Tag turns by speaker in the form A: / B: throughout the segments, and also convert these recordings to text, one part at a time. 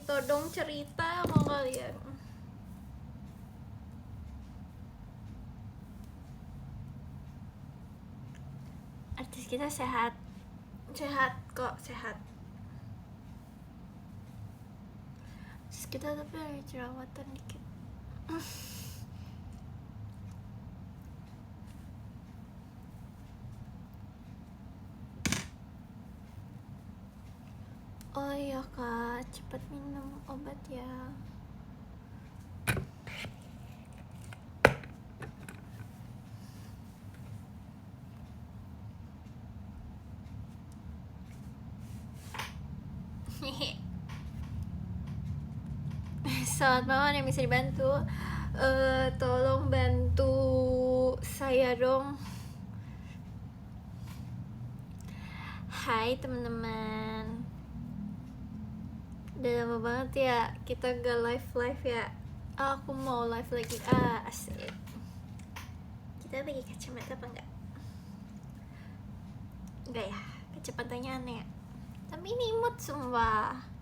A: Todong cerita mau kalian. Artis kita sehat kok, sehat. Artis kita tapi ada jerawatan dikit. Oh iya kak, cepat minum obat ya. Selamat malam, yang bisa dibantu? Tolong bantu saya dong. Hai teman-teman. Udah lama banget ya kita gak live ya. Aku mau live lagi. Asik. Kita pakai kacamata apa enggak? Enggak ya, kecepatannya aneh ya. Tapi ini imut sumpah.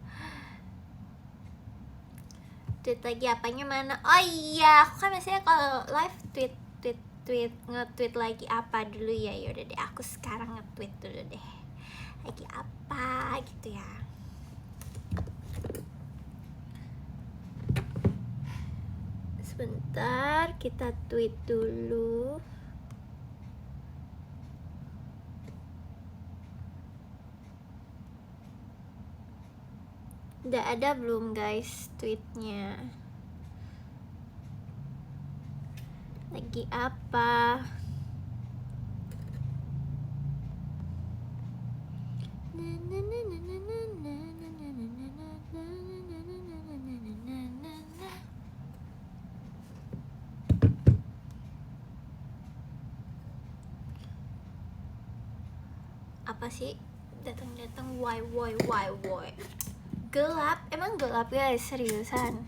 A: Tweet lagi apanya mana? Oh iya, aku kan biasanya kalau live nge-tweet lagi apa dulu ya. Yaudah deh, aku sekarang nge-tweet dulu deh. Lagi apa gitu ya. Sebentar, kita tweet dulu. Udah ada belum guys tweetnya? Lagi apa? Apa sih? Datang why gelap, emang gelap guys, seriusan.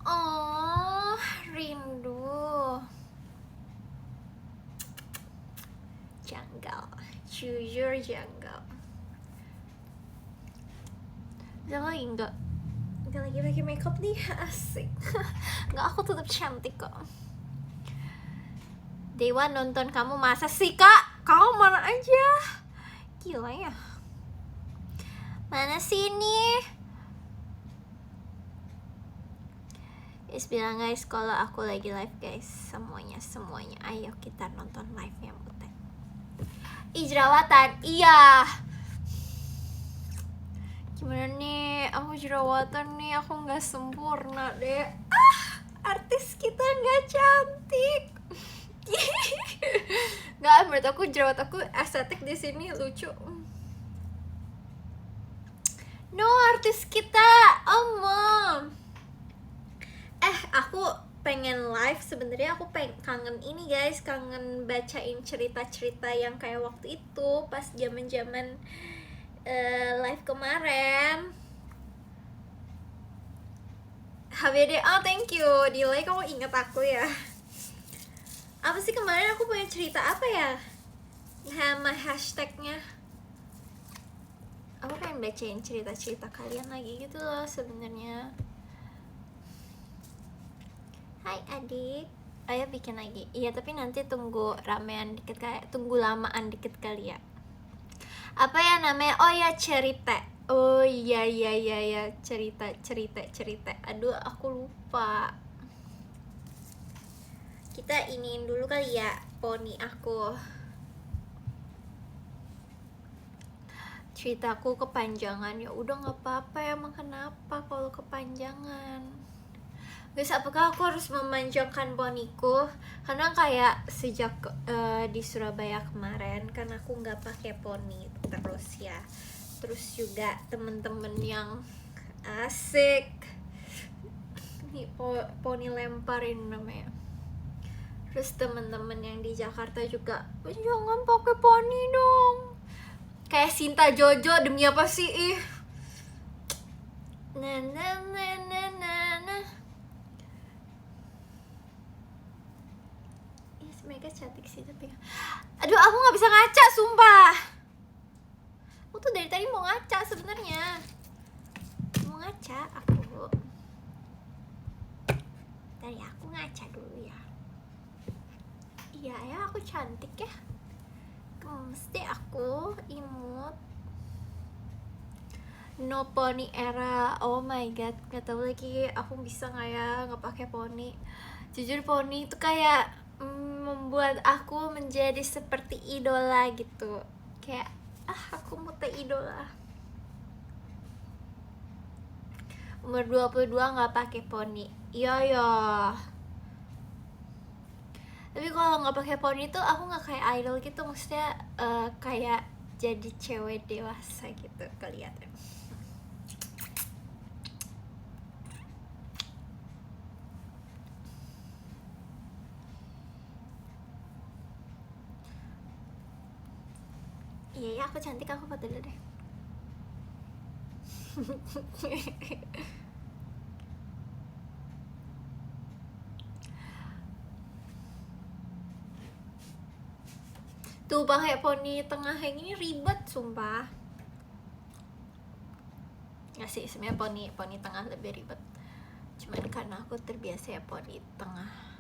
A: Oh, rindu. Janggal, jujur janggal. Udah lagi enggak lagi pakai makeup nih, asik. Enggak, aku tetap cantik kok. Dewa nonton kamu, masa sih kak? Kau mana aja? Gila ya. Mana sih ini? Guys bilang guys kalau aku lagi live guys. Semuanya ayo kita nonton live-nya Butet. Ih jerawatan, iya. Gimana nih? Aku jerawatan nih, aku nggak sempurna deh. Artis kita nggak cantik. Nggak, menurut aku jerawat aku estetik di sini lucu. No, artis kita, Mom. Aku pengen live sebenarnya. Aku kangen ini guys, kangen bacain cerita-cerita yang kayak waktu itu pas zaman live kemarin. HBD, oh thank you. Delay, kamu inget aku ya. Apa sih kemarin aku punya cerita apa ya? Sama hashtagnya. Aku pengen bacain cerita-cerita kalian lagi gitu loh sebenarnya. Hai adik, ayo bikin lagi. Iya tapi nanti tunggu ramean dikit, kayak tunggu lamaan dikit kali ya. Apa ya namanya? Oh ya cerita. Oh iya cerita. Aduh aku lupa. Kita iniin dulu kali ya poni aku. Ceritaku kepanjangan, ya udah nggak apa-apa ya. Emang kenapa kalau kepanjangan? Guys, apakah aku harus memanjangkan poniku? Karena kayak sejak di Surabaya kemarin kan aku nggak pakai poni terus ya. Terus juga temen-temen yang asik nih poni lemparin namanya. Terus temen-temen yang di Jakarta juga, jangan pakai poni dong. Kayak Sinta Jojo, demi apa sih ih? Mereka cantik sih tapi aduh aku nggak bisa ngaca sumpah. Aku tuh dari tadi mau ngaca sebenarnya, mau ngaca ngaca aku. Dari aku ngaca dulu ya. Iya ya, aku cantik ya. Mesti aku imut. No pony era. Oh my god, nggak tahu lagi aku bisa nggak ya nggak pakai pony. Jujur pony itu kayak membuat aku menjadi seperti idola gitu. Kayak aku mau idola. Umur 22 nggak pakai pony. Iya ya. Tapi kalau nggak pakai pony tuh aku nggak kayak idol gitu, maksudnya kayak jadi cewek dewasa gitu kelihatan. Iya ya, aku cantik, aku foto dulu deh. Tuh pakai poni tengah yang ini ribet sumpah. Nggak sih, sebenarnya poni tengah lebih ribet. Cuman karena aku terbiasa ya poni tengah.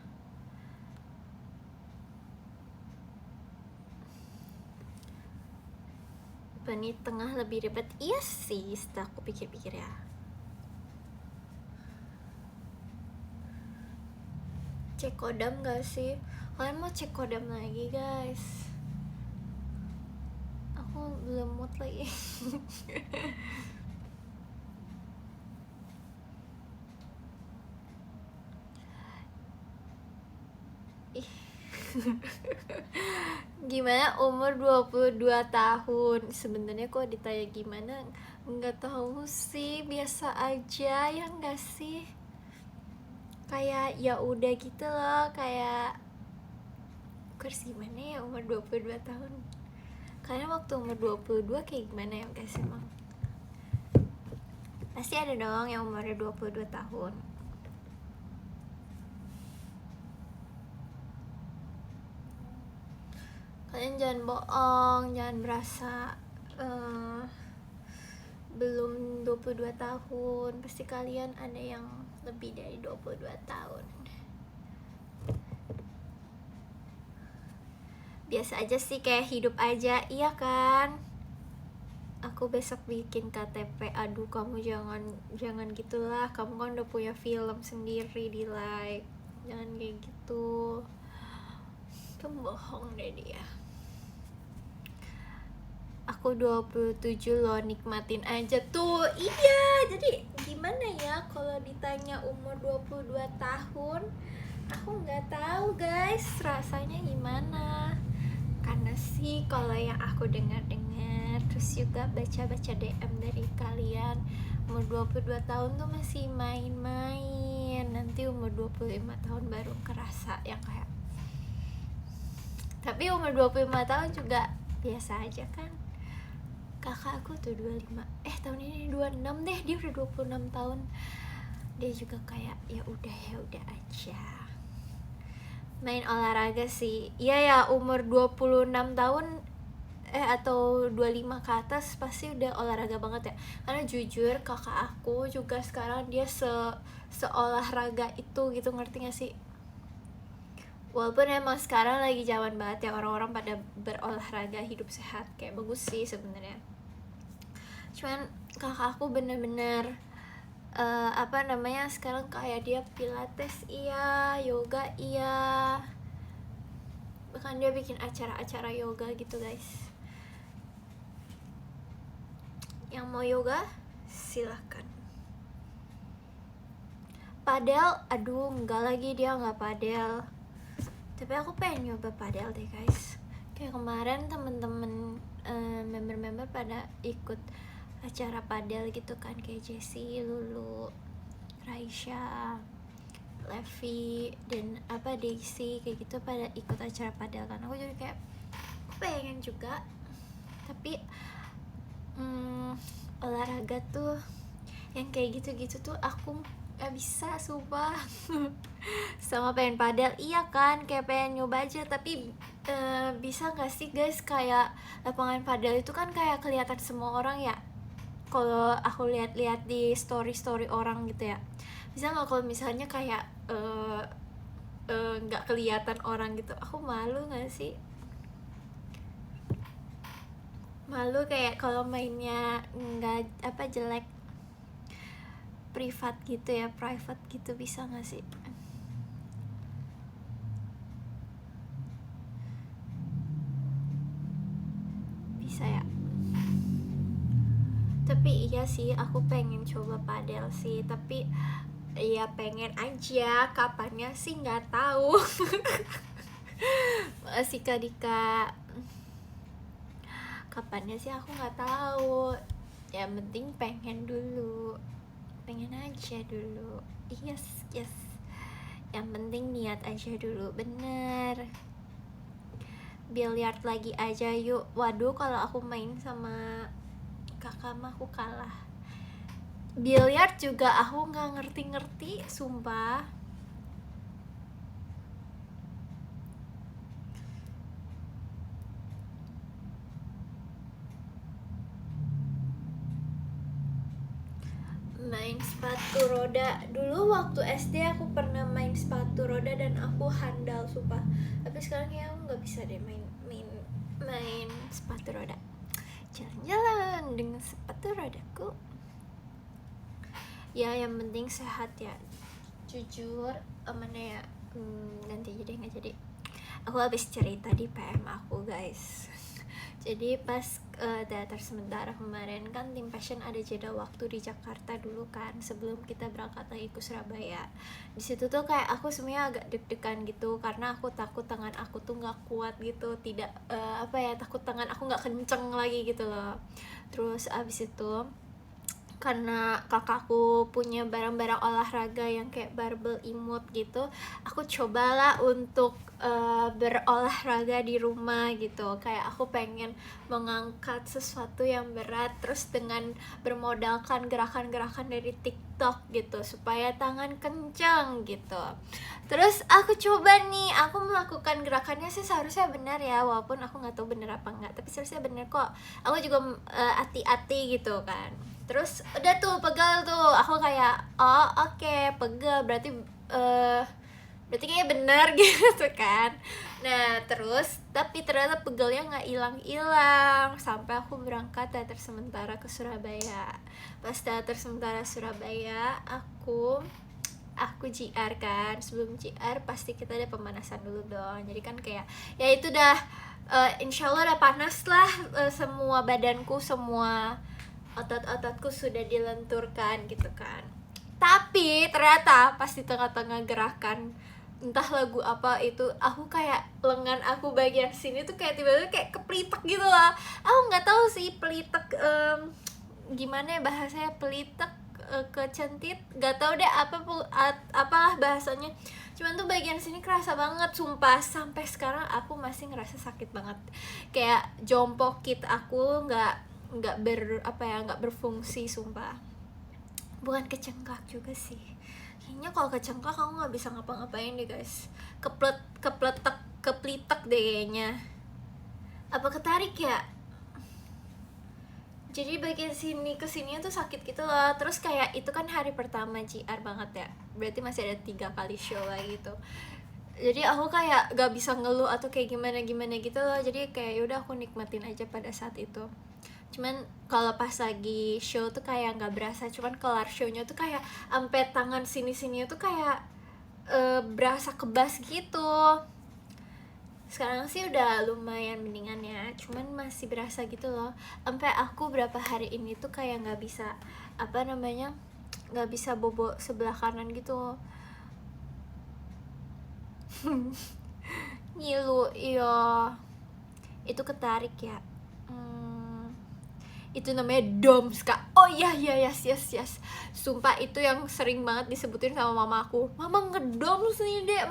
A: Poni tengah lebih ribet. Iya sih, setelah aku pikir-pikir ya. Cek kodam gak sih? Kalian mau cek kodam lagi guys? Aku belum mood lagi. Gimana umur 22 tahun? Sebenarnya kok ditanya gimana, nggak tahu sih, biasa aja ya nggak sih? Kayak ya udah gitu loh, kayak kurs gimana ya umur 22 tahun? Kalian waktu umur 22 kayak gimana ya guys emang? Pasti ada dong yang umurnya 22 tahun. Kalian jangan bohong, jangan berasa belum 22 tahun. Pasti kalian ada yang lebih dari 22 tahun. Biasa aja sih, kayak hidup aja, iya kan? Aku besok bikin KTP. Aduh, kamu jangan gitulah. Kamu kan udah punya film sendiri di like. Jangan kayak gitu. Kamu bohong deh dia. Aku 27 loh, nikmatin aja tuh. Iya, jadi gimana ya kalau ditanya umur 22 tahun? Aku nggak tahu guys, rasanya gimana. Karena sih kalau yang aku dengar-dengar, terus juga baca-baca DM dari kalian, umur 22 tahun tuh masih main-main. Nanti umur 25 tahun baru kerasa yang kayak. Tapi umur 25 tahun juga biasa aja kan. Kakak aku tuh 25, tahun ini 26 deh, dia udah 26 tahun. Dia juga kayak ya udah aja. Main olahraga sih. Iya ya, umur 26 tahun atau 25 ke atas pasti udah olahraga banget ya. Karena jujur kakak aku juga sekarang dia seolahraga itu gitu, ngerti gak sih? Walaupun emang sekarang lagi zaman banget ya orang-orang pada berolahraga, hidup sehat, kayak bagus sih sebenarnya. Cuman kakak aku bener-bener sekarang kayak dia pilates iya, yoga iya, bahkan dia bikin acara-acara yoga gitu guys. Yang mau yoga silahkan. Padel, aduh enggak lagi, dia nggak padel. Tapi aku pengen nyoba padel deh guys. Kayak kemarin temen-temen member-member pada ikut acara padel gitu kan, kayak Jessie, Lulu, Raisya, Levi, dan Daisy kayak gitu pada ikut acara padel kan. Aku jadi kayak aku pengen juga, tapi olahraga tuh yang kayak gitu-gitu tuh aku gak bisa sumpah. Sama pengen padel, iya kan, kayak pengen nyoba aja, tapi bisa gak sih guys, kayak lapangan padel itu kan kayak kelihatan semua orang ya. kalau aku lihat-lihat di story orang gitu ya, bisa nggak kalau misalnya kayak nggak kelihatan orang gitu, aku malu nggak sih? Malu kayak kalau mainnya nggak apa jelek, private gitu, bisa nggak sih? Bisa ya. Tapi iya sih, aku pengen coba padel sih, tapi ya pengen aja, kapannya sih nggak tahu. Masih Kak Dika, kapannya sih aku nggak tahu. Yang penting pengen dulu, pengen aja dulu. Yes, yes. Yang penting niat aja dulu, bener. Biliar lagi aja yuk. Waduh, kalau aku main sama kakak mah aku kalah. Biliar juga aku nggak ngerti-ngerti, sumpah. Main sepatu roda dulu waktu SD, aku pernah main sepatu roda dan aku handal sumpah. Tapi sekarang ya aku nggak bisa deh main sepatu roda. Jalan-jalan dengan sepatu rodaku. Ya yang penting sehat ya. Jujur mana ya, nanti aja deh, nggak jadi. Aku habis cerita di PM aku guys. Jadi pas teater sementara kemarin kan tim passion ada jeda waktu di Jakarta dulu kan, sebelum kita berangkat lagi ke Surabaya. Di situ tuh kayak aku sebenarnya agak deg-degan gitu, karena aku takut tangan aku tuh nggak kuat gitu, tidak takut tangan aku nggak kenceng lagi gitu loh. Terus abis itu karena kakakku punya barang-barang olahraga yang kayak barbel imut gitu, aku cobalah untuk berolahraga di rumah gitu. Kayak aku pengen mengangkat sesuatu yang berat terus dengan bermodalkan gerakan-gerakan dari TikTok gitu supaya tangan kencang gitu. Terus aku coba nih, aku melakukan gerakannya sih seharusnya benar ya, walaupun aku nggak tahu benar apa enggak, tapi seharusnya benar kok. Aku juga hati-hati gitu kan. Terus udah tuh pegal tuh, aku kayak oh oke, pegal berarti berarti kayak benar gitu kan. Nah terus tapi ternyata pegelnya nggak hilang sampai aku berangkat teater sementara ke Surabaya. Pas teater sementara Surabaya aku GR kan. Sebelum GR pasti kita ada pemanasan dulu dong, jadi kan kayak ya itu dah insya Allah udah panas lah, semua badanku, semua otot-ototku sudah dilenturkan gitu kan. Tapi ternyata pas di tengah-tengah gerakan entah lagu apa itu, aku kayak lengan aku bagian sini tuh kayak tiba-tiba kayak kepelitek gitu lah. Aku nggak tahu sih pelitek gimana ya bahasanya, pelitek kecentit, nggak tahu deh apalah bahasanya. Cuman tuh bagian sini kerasa banget sumpah, sampai sekarang aku masih ngerasa sakit banget. Kayak jompo kit aku nggak berfungsi sumpah. Bukan kecengkak juga sih, kayaknya kalau kecengkak kamu nggak bisa ngapa-ngapain deh guys. Kepletek deh kayaknya. Apa ketarik ya? Jadi bagian sini ke sini tuh sakit gitu loh. Terus kayak itu kan hari pertama GR banget ya, berarti masih ada 3 kali show lagi gitu. Jadi aku kayak gak bisa ngeluh atau kayak gimana gitu loh. Jadi kayak yaudah aku nikmatin aja pada saat itu. Cuman kalau pas lagi show tuh kayak nggak berasa, cuman kelar shownya tuh kayak sampai tangan sini tuh kayak berasa kebas gitu. Sekarang sih udah lumayan mendingan ya, cuman masih berasa gitu loh. Sampai aku berapa hari ini tuh kayak nggak bisa nggak bisa bobo sebelah kanan gitu. Ngilu, iya. Itu ketarik ya. Itu namanya DOMS kak. Oh iya yes. Sumpah itu yang sering banget disebutin sama mama aku. Mama ngedoms nih dek.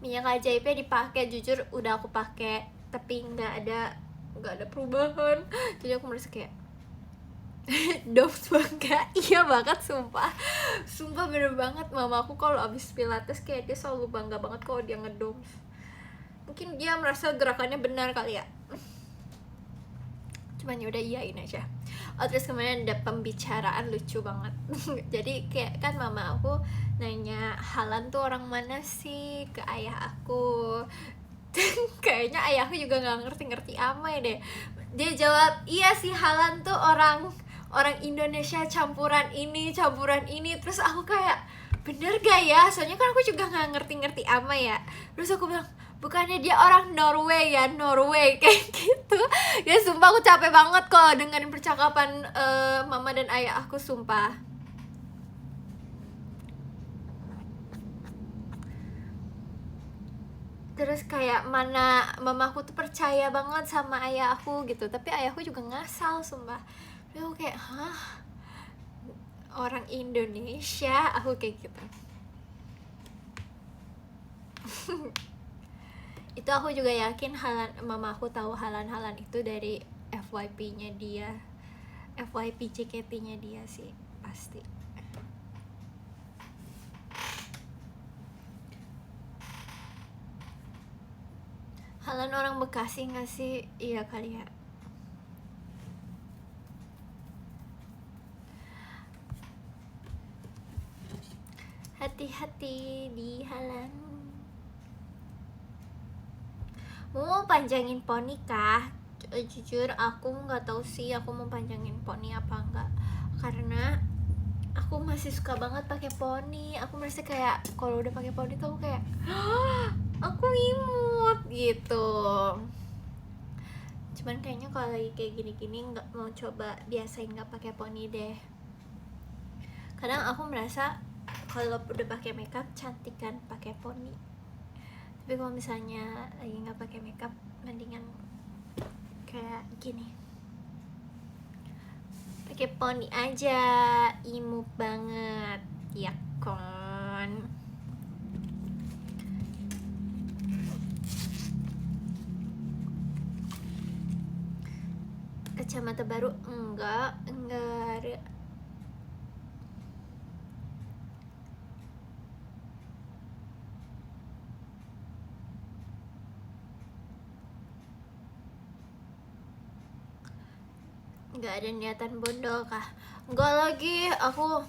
A: Minyak ajaibnya dipakai, jujur udah aku pakai tapi nggak ada perubahan. Jadi aku merasa kayak DOMS bangga. Iya banget sumpah bener banget. Mama aku kalau abis pilates kayak dia selalu bangga banget kalau dia ngedoms. Mungkin dia merasa gerakannya benar kali ya. cuman yaudah iyain aja. Oh terus kemarin ada pembicaraan lucu banget. Jadi kayak kan mama aku nanya Halan tuh orang mana sih ke ayah aku. Kayaknya ayahku juga nggak ngerti-ngerti amat deh. Dia jawab, iya sih Halan tuh orang Indonesia campuran ini. Terus aku kayak, bener gak ya? Soalnya kan aku juga nggak ngerti-ngerti amat ya. Terus aku bilang, bukannya dia orang Norway ya, Norway kayak gitu. Ya sumpah aku capek banget kok dengerin percakapan mama dan ayah aku, sumpah. Terus kayak mana mamaku tuh percaya banget sama ayah aku gitu, tapi ayahku juga ngasal, sumpah. Terus aku kayak, hah? Orang Indonesia? Aku kayak gitu. Itu aku juga yakin mamaku tahu Halan itu dari FYP-nya dia, FYP JKT-nya dia sih, pasti. Halan orang Bekasi nggak sih? Iya kali ya. Hati-hati di Halan. Mau panjangin poni kah? Jujur aku nggak tahu sih aku mau panjangin poni apa enggak, karena aku masih suka banget pakai poni. Aku merasa kayak kalau udah pakai poni tuh aku kayak aku imut gitu. Cuman kayaknya kalau lagi kayak gini-gini nggak mau coba biasain nggak pakai poni deh. Kadang aku merasa kalau udah pakai makeup cantik kan pakai poni, tapi kalau misalnya lagi nggak pakai makeup mendingan kayak gini, pakai poni aja, imut banget ya kon. Kacamata baru enggak ada. Nggak ada niatan bondol kah? Enggak lagi, aku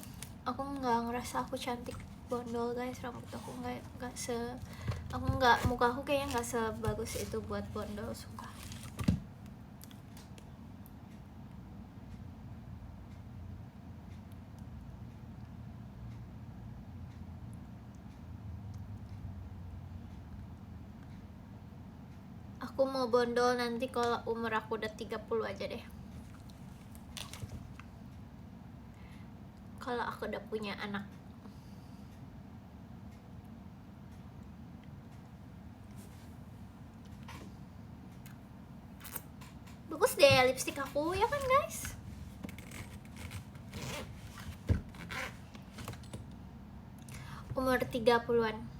A: nggak ngerasa aku cantik bondol guys. Rambut aku nggak muka aku kayaknya nggak sebagus itu buat bondol, suka. Aku mau bondol nanti kalau umur aku udah 30 aja deh, kalau aku udah punya anak. Bagus deh lipstick aku, ya kan guys? Umur 30-an.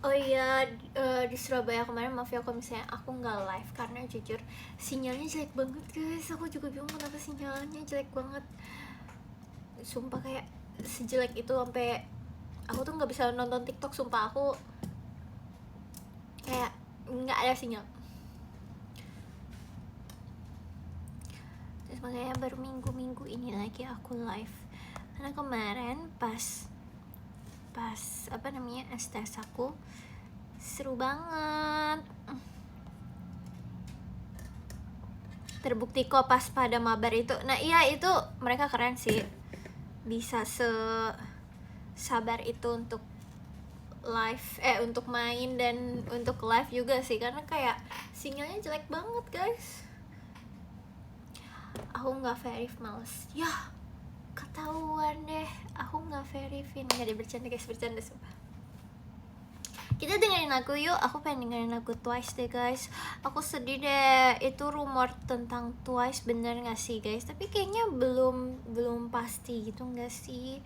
A: Oh iya, di Surabaya kemarin maaf ya kalau misalnya aku nggak live karena jujur sinyalnya jelek banget guys. Aku juga bingung kenapa sinyalnya jelek banget, sumpah. Kayak sejelek itu sampai aku tuh nggak bisa nonton TikTok, sumpah. Aku kayak nggak ada sinyal. Terus makanya baru minggu ini lagi aku live, karena kemarin pas apa namanya STS aku seru banget. Terbukti kok pas pada mabar itu. Nah iya, itu mereka keren sih, bisa sabar itu untuk live, untuk main dan untuk live juga sih, karena kayak sinyalnya jelek banget guys. Aku nggak verif, males ya, ketahuan deh. Aku nggak verifin, nggak ada, bercanda guys, bercanda sumpah. Kita dengerin lagu yuk, aku pengen dengerin lagu Twice deh guys. Aku sedih deh, itu rumor tentang Twice bener gak sih guys? Tapi kayaknya belum pasti gitu gak sih?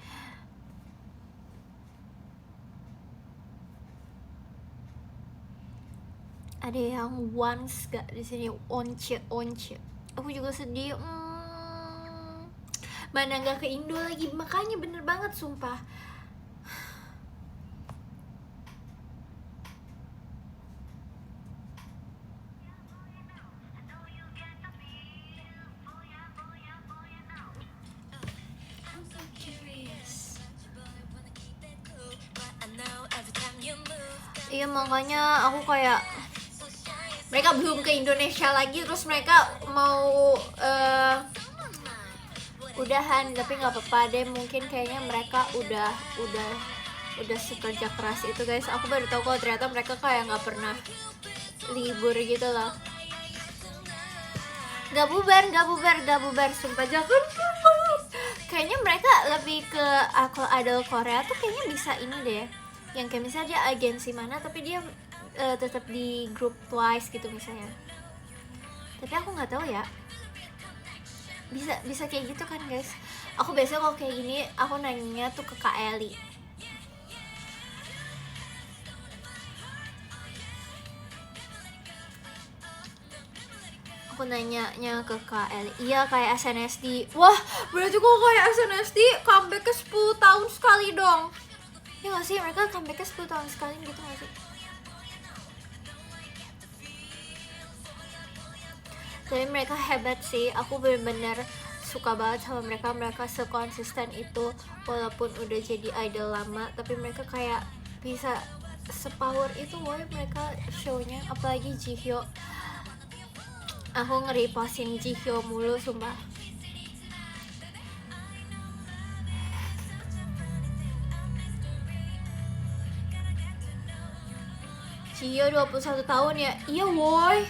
A: Ada yang once gak di sini? Once. Aku juga sedih. Mana nggak ke Indo lagi, makanya bener banget sumpah. Iya makanya aku kayak mereka belum ke Indonesia lagi, terus mereka mau udahan, tapi nggak apa-apa deh, mungkin kayaknya mereka udah sekerja keras itu guys. Aku baru tahu kalau ternyata mereka kayak nggak pernah libur gitu loh. Gak bubar, sumpah jangan bubar. Kayaknya mereka lebih ke kalau idol Korea tuh kayaknya bisa ini deh, yang kayak misalnya dia agensi mana tapi dia tetap di grup Twice gitu misalnya. Tapi aku nggak tahu ya, bisa kayak gitu kan guys. Aku biasanya kalau kayak gini aku nanya tuh ke Kak Eli. Aku nanyanya ke Kak Eli, iya kayak SNSD. Wah berarti kok kayak SNSD comeback ke 10 tahun sekali dong. Ya gak sih, mereka comeback ke 10 tahun sekali gitu gak sih? Tapi mereka hebat sih, aku bener-bener suka banget sama mereka. Mereka sekonsisten itu walaupun udah jadi idol lama, tapi mereka kayak bisa sepower itu woy mereka shownya. Apalagi Jihyo, aku nge-repostin Jihyo mulu sumpah. Jihyo 21 tahun ya? Iya woy,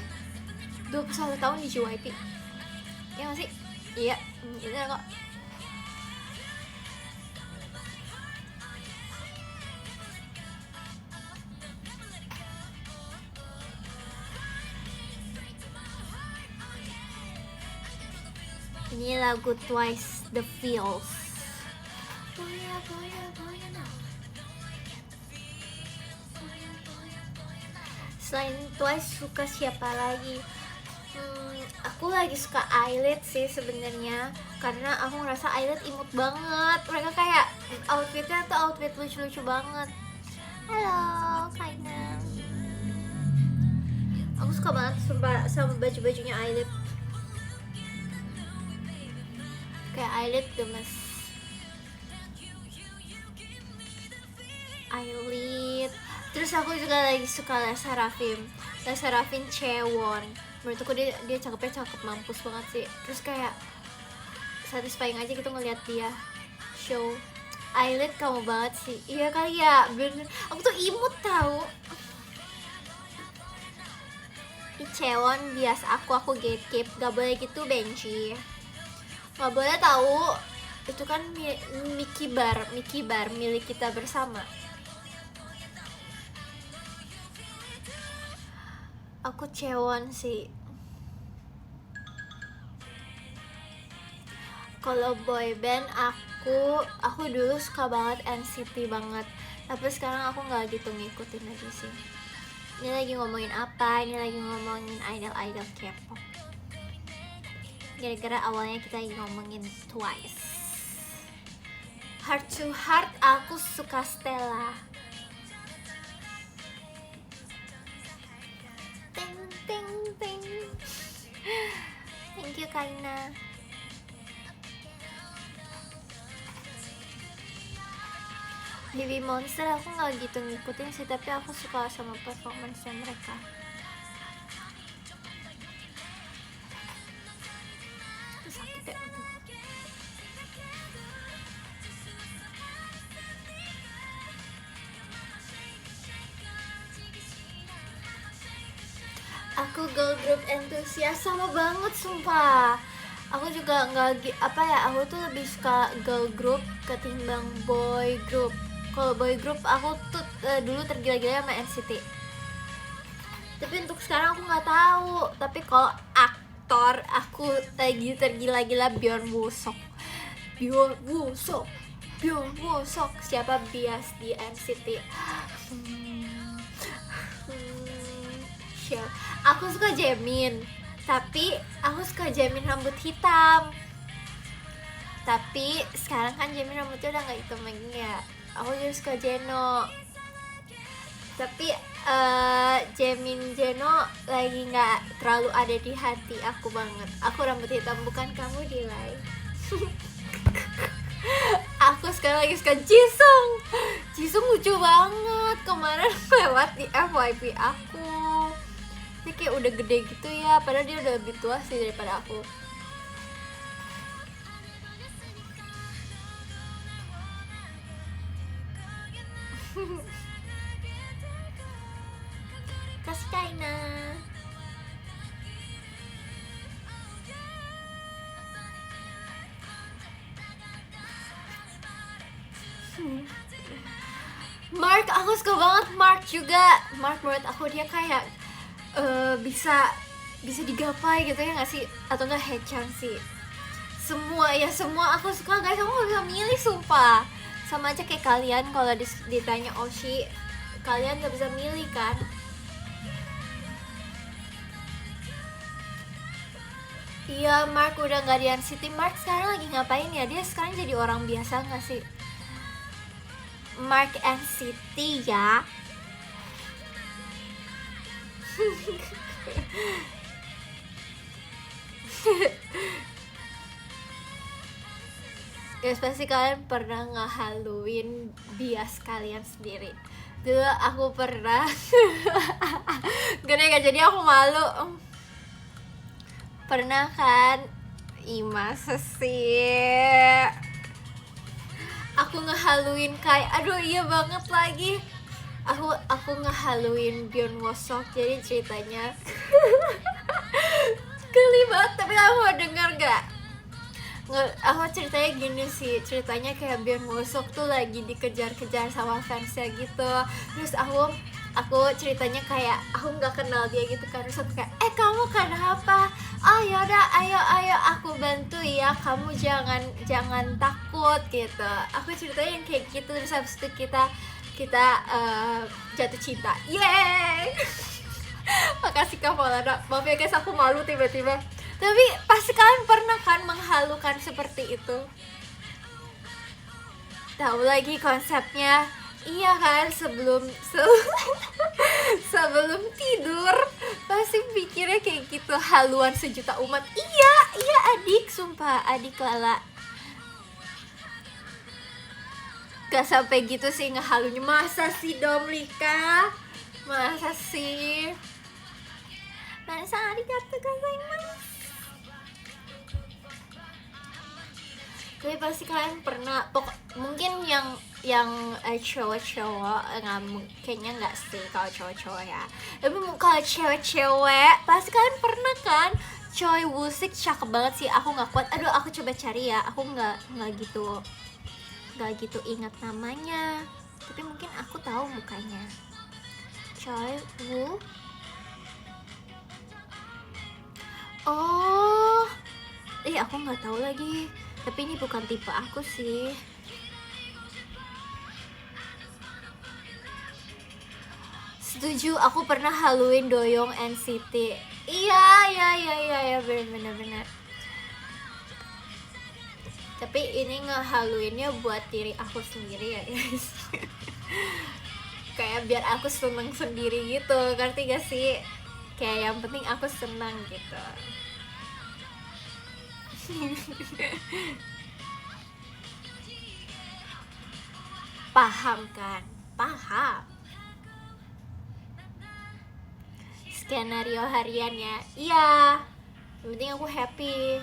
A: 21 tahun di JYP. Iya gak sih? Iya, bener kok. Ini lagu Twice, The Feels. Selain Twice suka siapa lagi? Aku lagi suka Eyelid sih sebenarnya, karena aku ngerasa Eyelid imut banget. Mereka kayak outfitnya tuh outfit lucu-lucu banget. Halo, Kaina. Aku suka banget sama baju-bajunya Eyelid. Kayak Eyelid gemes. Eyelid. Terus aku juga lagi suka Lesa Rafin Chewon. Menurutku dia cakepnya cakep mampus banget sih. Terus kayak satisfying aja gitu ngeliat dia show. Eyelid kamu banget sih. Iya kali ya, bener. Aku tuh imut tau. Chewon bias aku gatekeep. Gak boleh gitu Benji. Gak boleh tahu. Itu kan Mickey Bar milik kita bersama. Aku Chewon sih. Kalau boyband aku dulu suka banget NCT banget. Tapi sekarang aku nggak gitu ngikutin lagi sih. Ini lagi ngomongin apa? Ini lagi ngomongin idol K-pop. Gara-gara awalnya kita lagi ngomongin Twice. Heart to heart aku suka Stella. Ting. Thank you Kaina. Baby Monster aku nggak gitu ngikutin sih, tapi aku suka sama performance-nya mereka. Sakit ya. Aku girl group entusias sama banget sumpah. Aku juga nggak aku tuh lebih suka girl group ketimbang boy group. Kalau boy group aku tuh dulu tergila-gila sama NCT. Tapi untuk sekarang aku nggak tahu. Tapi kalau aktor aku lagi tergila-gila Byeon Woosok. Siapa bias di NCT? Aku suka Jaemin. Tapi aku suka Jaemin rambut hitam. Tapi sekarang kan Jaemin rambutnya udah nggak hitam lagi ya. Aku juga suka Jeno. Tapi Jaemin Jeno lagi nggak terlalu ada di hati aku banget. Aku rambut hitam bukan kamu Dilay. Aku sekarang lagi suka Jisung. Jisung lucu banget. Kemarin lewat di FYP aku. Dia kayak udah gede gitu ya. Padahal dia udah lebih tua sih daripada aku. Kasih Kaina. Mark, aku suka banget Mark juga. Mark menurut aku dia kayak bisa digapai gitu ya nggak sih? Atau nggak Haechan sih? Semua aku suka guys. Aku nggak bisa milih sumpah. Sama aja kayak kalian kalau ditanya Oshi, kalian nggak bisa milih kan? Iya, Mark udah nggak di NCT. Mark sekarang lagi ngapain ya? Dia sekarang jadi orang biasa nggak sih? Mark NCT ya. Guys, pasti kalian pernah ngehaluin bias kalian sendiri. Dulu aku pernah. Gak jadi aku malu. Pernah kan? Masa sih? Aku ngehaluin kayak, aduh iya banget lagi. Aku ngehaluin Byeon Wosok. Jadi ceritanya geli banget, tapi kamu mau denger gak? Aku ceritanya gini sih, ceritanya kayak Byeon Wosok tuh lagi dikejar-kejar sama fansnya gitu. Terus aku ceritanya kayak aku nggak kenal dia gitu kan. Terus aku kayak, kamu kenapa? Oh yaudah, ayo aku bantu ya, kamu jangan takut gitu. Aku ceritanya yang kayak gitu. Terus habis itu kita jatuh cinta. Yeay. Makasih Kak Maulana. Maaf ya guys, aku malu tiba-tiba. Tapi pasti kalian pernah kan menghalukan seperti itu. Tahu lagi konsepnya. Iya kan, sebelum tidur pasti pikirnya kayak gitu, haluan sejuta umat. Iya adik, sumpah adik Lala. Gak sampai gitu sih ngehalunya. Masa sih Domlika? Masa sih? Masa arigatou gozaimasu. Tapi pasti kalian pernah, mungkin yang cowok-cowok kayaknya nggak sih kalau cowok-cowok ya. Tapi kalau cewek-cewek pasti kalian pernah kan? Choi Woo-sik cakep banget sih, aku nggak kuat. Aduh, aku coba cari ya. Aku nggak gitu ingat namanya. Tapi mungkin aku tahu mukanya. Choi Woo. Oh, aku nggak tahu lagi. Tapi ini bukan tipe aku sih. Setuju, aku pernah haluin Doyoung NCT. Iya, benar. Tapi ini ngehaluinnya buat diri aku sendiri ya guys. Kayak biar aku seneng sendiri gitu, ngerti gak sih? Kayak yang penting aku senang gitu. Paham kan? Paham. Skenario harian ya. Iya. Yang penting aku happy.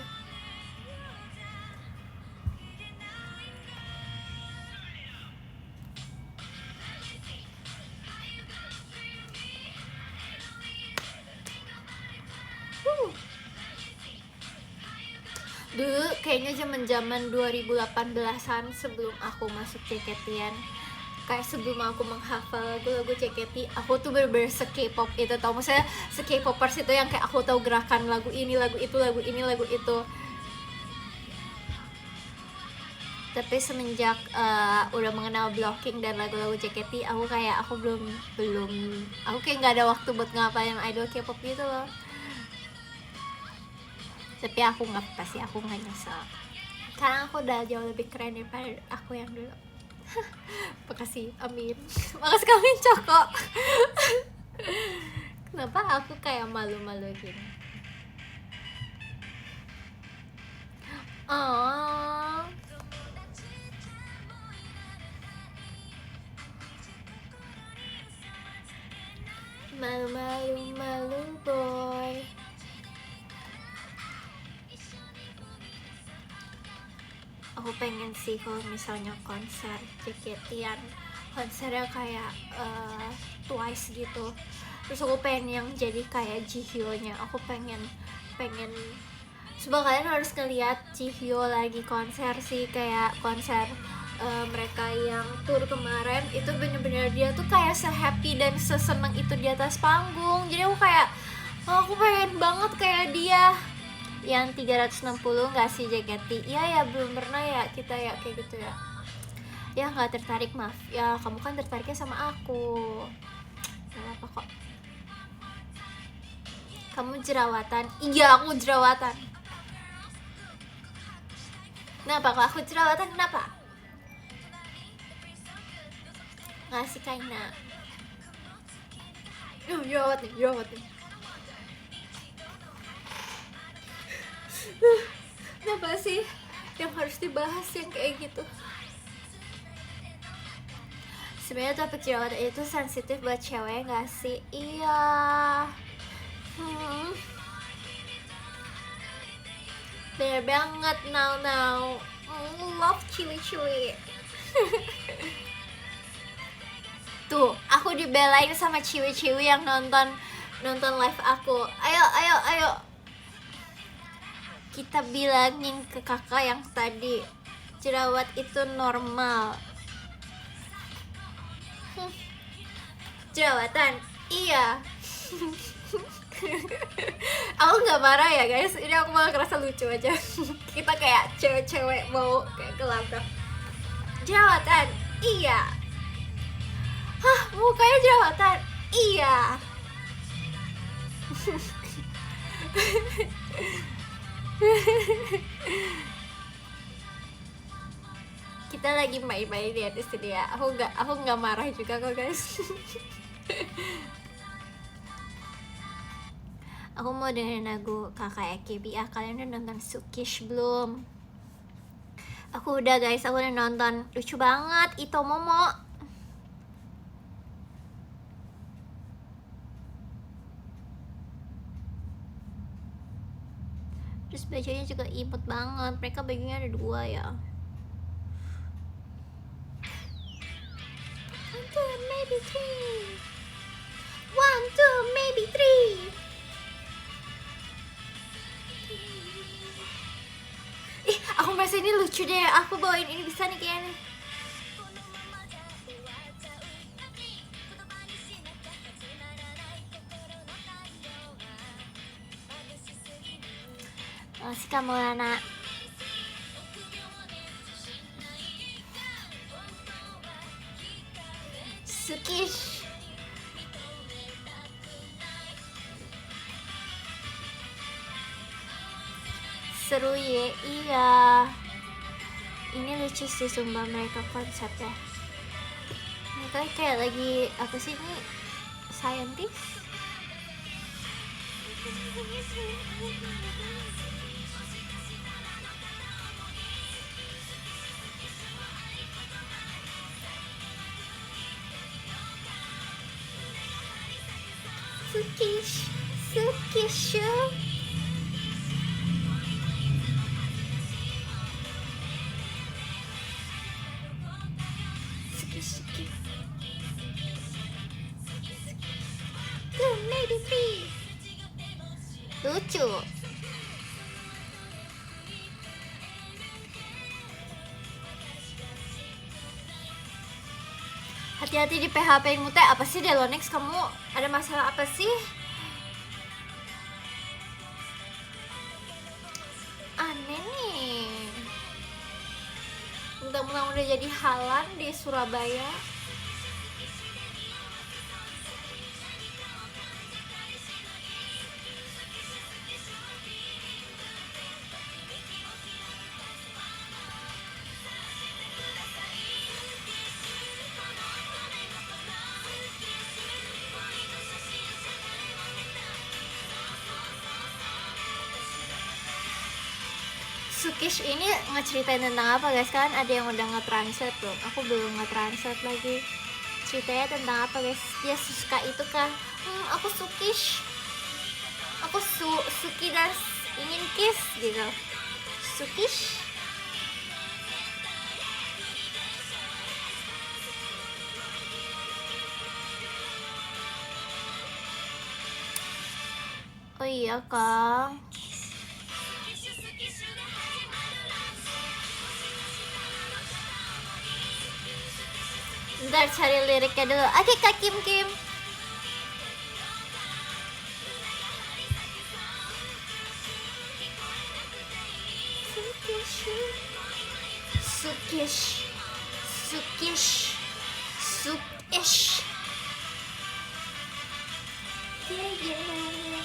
A: Dulu kayaknya zaman 2018-an sebelum aku masuk JKT-an, kayak sebelum aku menghafal lagu-lagu JKT, aku tuh bener-bener se-K-pop itu, tau maksudnya se-K-popers itu yang kayak aku tahu gerakan lagu ini, lagu itu, lagu ini, lagu itu. Tapi semenjak udah mengenal blocking dan lagu-lagu JKT, aku belum aku kayak nggak ada waktu buat ngapain idol K-pop gitu loh. Tapi aku nggak pasti, aku nggak nyesel karena aku udah jauh lebih keren daripada aku yang dulu. Makasih Amin. Makasih Amin Coko. Kenapa aku kayak malu-malu gini? Oh, malu-malu boy. Aku pengen sih kalau misalnya konser JKT-an, konsernya kayak Twice gitu. Terus aku pengen yang jadi kayak Jihyo-nya. Aku pengen coba kalian harus ngeliat Jihyo lagi konser sih, kayak konser mereka yang tour kemarin itu bener-bener dia tuh kayak se-happy dan seseneng itu di atas panggung. Jadi aku kayak aku pengen banget kayak dia. Yang 360 nggak sih JKT? Iya ya, belum pernah ya kita ya kayak gitu ya. Ya nggak tertarik, maaf ya, kamu kan tertariknya sama aku. Gak apa kok. Kamu jerawatan? Iya aku jerawatan. Kenapa kalau aku jerawatan, kenapa? Nggak sih Kaina. Jerawat nih. Kenapa sih yang harus dibahas yang kayak gitu? Sebenarnya topik jerawat itu sensitif buat cewek nggak sih? Iya. Bener banget now. Love ciwi. Tuh, aku dibelain sama ciwi-ciwi yang nonton live aku. Ayo. Kita bilangin ke kakak yang tadi, jerawat itu normal. Jerawatan? Iya. Aku nggak marah ya guys, ini aku malah ngerasa lucu aja. Kita kayak cewek-cewek mau kayak kelabrak. Jerawatan? Iya. Hah, mukanya jerawatan? Iya. Kita lagi main-main ya di sini ya. Aku nggak marah juga kok guys. Aku mau dengerin lagu kakak AKB. Kalian udah nonton Sukish belum? Aku udah guys, aku udah nonton. Lucu banget Ito Momo. Terus bajunya juga imut banget. Mereka bajunya ada 2 ya. 1, 2, maybe 3. 1, 2, maybe 3. Ih, aku merasa ini lucu deh. Aku bawain ini bisa nih kayaknya. Si kamu Lana. Sukish. Seru ya, iya. Ini lucu sih sumpah mereka konsepnya. Mereka kayak lagi apa sih ini? Scientist? Sukish. Suki. 2, maybe 3. Lucu. Hati-hati di PHP-mu teh. Apa sih Delonex, kamu ada masalah apa sih? Aneh nih. Mentang-mentang udah jadi halan di Surabaya. Sukish ini ngeceritain tentang apa guys? Kan ada yang udah nge-translate belum? Aku belum nge-translate lagi. Ceritanya tentang apa guys? Dia suka itu kah? Aku Sukish. Aku suki dan ingin kiss gitu. Sukish. Oh iya Kang. Bentar cari liriknya dulu. Oke Kak Kim Kim. Sukish. Sukish. Sukish. Yeah, yeah.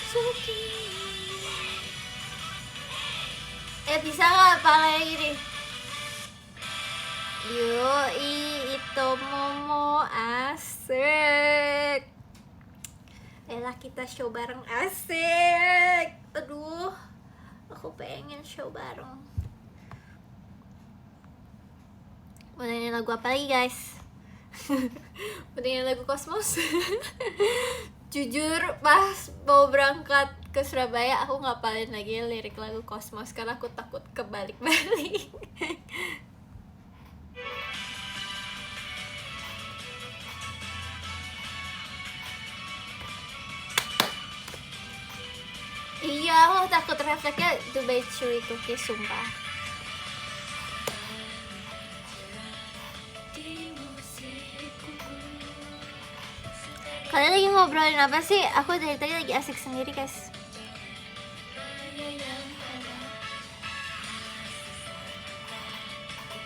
A: Sukish. Bisa gak paling gini? Yoi, itu Momo asik. Ayolah kita show bareng asik. Aduh, aku pengen show bareng. Mau nyanyi lagu apa lagi guys? Mau nyanyi lagu Cosmos. Jujur pas mau berangkat ke Surabaya aku ngapalin lagi lirik lagu Cosmos karena aku takut kebalik-balik. Iya, aku takut refleksnya to bite chewy cookies, sumpah. Kalian lagi ngobrolin apa sih? Aku dari tadi lagi asik sendiri guys.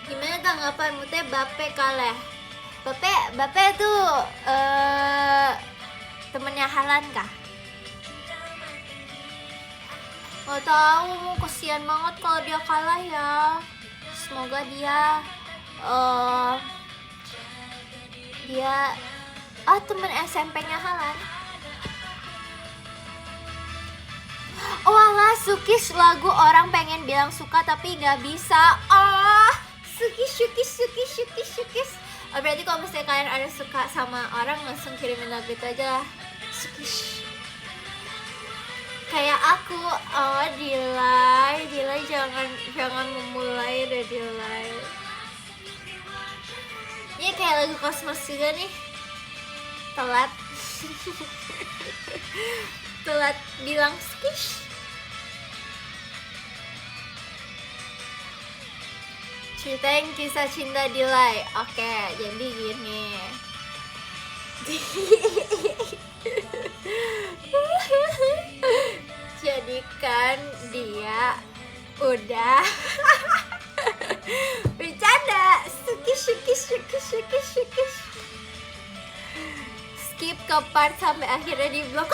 A: Gimana tanggapanmu teh Bape kaleh? Bape tuh temennya Halan kah? Gak tahu, kesian banget kalau dia kalah ya. Semoga dia temen SMP-nya Halan. Oh alah, Sukish lagu orang pengen bilang suka tapi gak bisa. Sukish. Oh, berarti kalau misalnya kalian ada suka sama orang langsung kirimin lagu itu aja lah. Sukish. Kayak aku, Dilay jangan memulai deh Dilay. Ini kayak lagu Cosmos juga nih. Telat bilang Sukish. Ceritain kisah cinta Dilay. Oke, jadi gini. Jadi kan dia udah bercanda. Sukish. Skip ke part sampai akhirnya di blok.